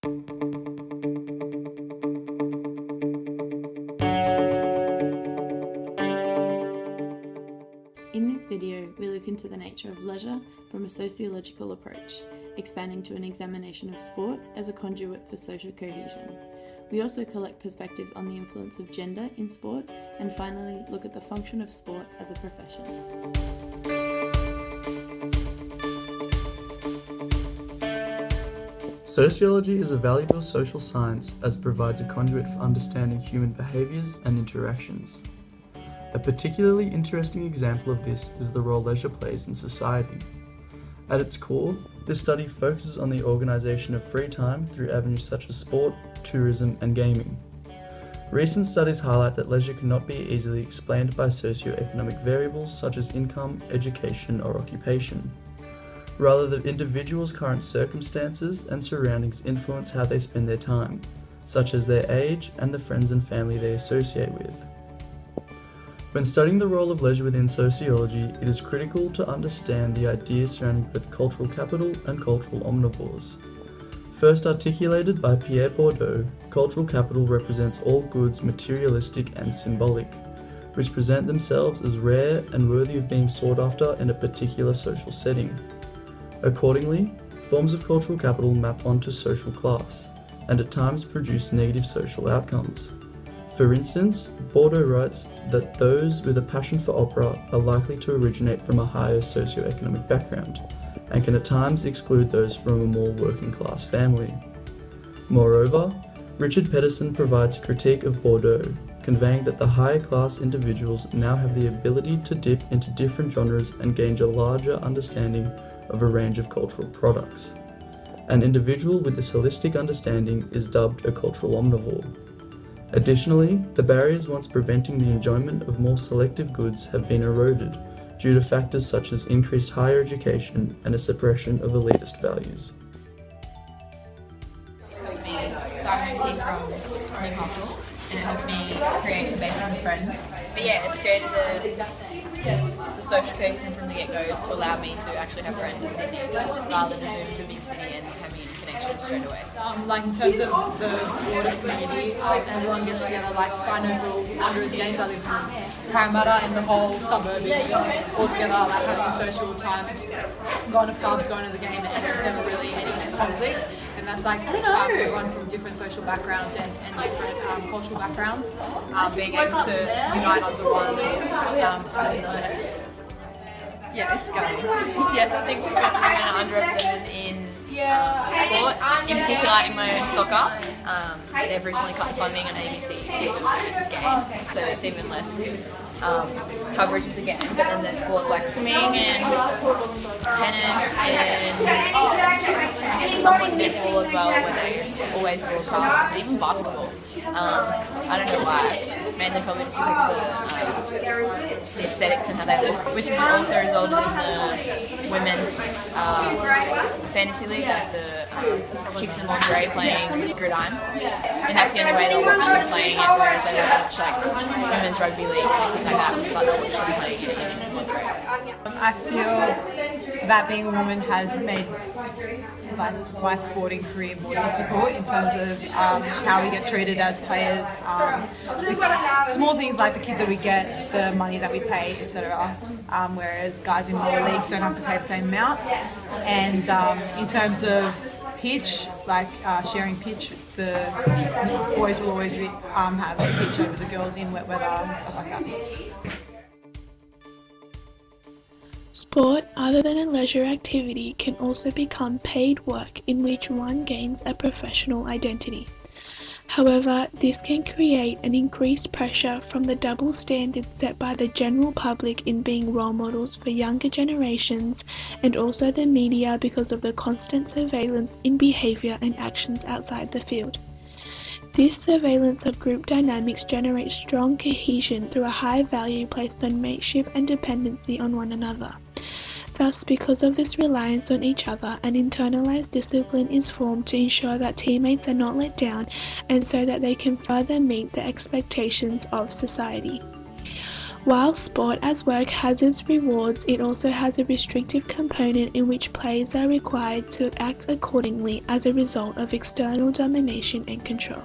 In this video, we look into the nature of leisure from a sociological approach, expanding to an examination of sport as a conduit for social cohesion. We also collect perspectives on the influence of gender in sport, and finally look at the function of sport as a profession. Sociology is a valuable social science as it provides a conduit for understanding human behaviours and interactions. A particularly interesting example of this is the role leisure plays in society. At its core, this study focuses on the organisation of free time through avenues such as sport, tourism and gaming. Recent studies highlight that leisure cannot be easily explained by socio-economic variables such as income, education or occupation. Rather, the individual's current circumstances and surroundings influence how they spend their time, such as their age and the friends and family they associate with. When studying the role of leisure within sociology, it is critical to understand the ideas surrounding both cultural capital and cultural omnivores. First articulated by Pierre Bourdieu, cultural capital represents all goods materialistic and symbolic, which present themselves as rare and worthy of being sought after in a particular social setting. Accordingly, forms of cultural capital map onto social class, and at times produce negative social outcomes. For instance, Bourdieu writes that those with a passion for opera are likely to originate from a higher socioeconomic background, and can at times exclude those from a more working class family. Moreover, Richard Pedersen provides a critique of Bourdieu, conveying that the higher class individuals now have the ability to dip into different genres and gain a larger understanding of a range of cultural products. An individual with this holistic understanding is dubbed a cultural omnivore. Additionally, the barriers once preventing the enjoyment of more selective goods have been eroded due to factors such as increased higher education and a suppression of elitist values. So I moved here from Newcastle and it helped me create a base with friends. But yeah, it's created the social cohesion from the get-go to allow me to actually have friends in Sydney rather than just moving to a big city and having connections straight away. Like in terms of the broader community, everyone gets together, like I know for hundreds of games I live in Parramatta and the whole suburb is just all together, like having a social time, going to pubs, going to the game, and there's never really any conflict. And that's like everyone from different social backgrounds and different cultural backgrounds being able to unite under one sport contest. Yeah, it's going. Yes, I think women are underrepresented in sport, in particular in my own soccer. They've recently cut funding on ABC to keep the women's game, so it's even less coverage of the game. But then there's sports like swimming and tennis and somewhat netball as well, where they always broadcast, and even basketball. I don't know why. Mainly probably just because of the aesthetics and how they look, which has also resulted in the women's fantasy league, like the chicks in lingerie playing gridiron, and that's the only way they'll watch them playing it, whereas they don't watch like women's rugby league or anything like that, but they'll watch them playing it in lingerie. I feel that being a woman has made my sporting career more difficult in terms of how we get treated as players, small things like the kid that we get, the money that we pay, etc. Whereas guys in lower leagues don't have to pay the same amount. And in terms of pitch, like sharing pitch, the boys will always be, have a pitch over the girls in wet weather and stuff like that. Sport, other than a leisure activity, can also become paid work in which one gains a professional identity. However, this can create an increased pressure from the double standards set by the general public in being role models for younger generations, and also the media because of the constant surveillance in behaviour and actions outside the field. This surveillance of group dynamics generates strong cohesion through a high value placed on mateship and dependency on one another. Thus, because of this reliance on each other, an internalized discipline is formed to ensure that teammates are not let down, and so that they can further meet the expectations of society. While sport as work has its rewards, it also has a restrictive component in which players are required to act accordingly as a result of external domination and control.